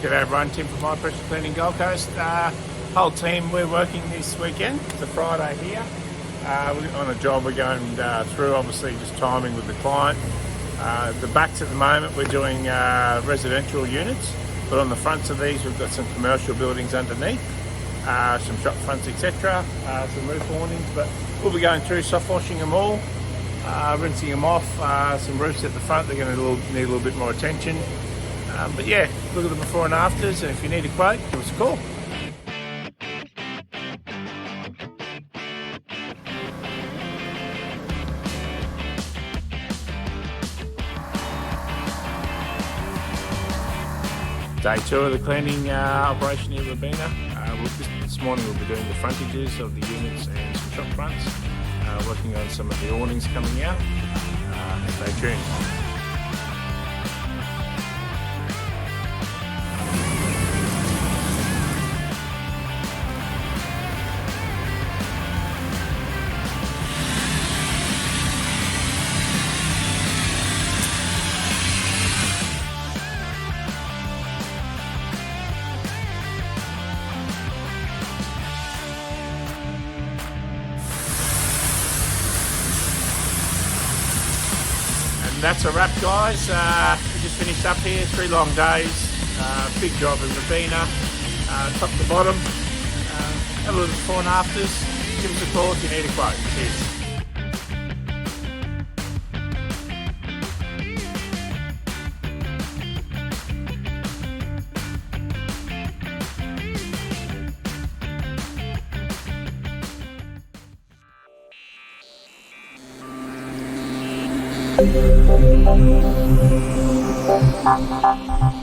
G'day everyone, Tim from My Pressure Cleaning Gold Coast. Whole team, we're working this weekend. It's a Friday here. We're on a job we're going through, obviously just timing with the client. The backs at the moment we're doing residential units, but on the fronts of these we've got some commercial buildings underneath, some shop fronts etc, some roof awnings, but we'll be going through soft washing them all, rinsing them off. Some roofs at the front, they're going to need a little bit more attention. But yeah, look at the before and afters, and if you need a quote, give us a call. Day 2 of the cleaning operation in Robina. This morning we'll be doing the frontages of the units and some shop fronts, working on some of the awnings coming out. Stay tuned. That's a wrap, guys. We just finished up here, 3 long days, big job in Robina, top to bottom. Have a look at the before and afters. Give us a call if you need a quote. Cheers. Thank you.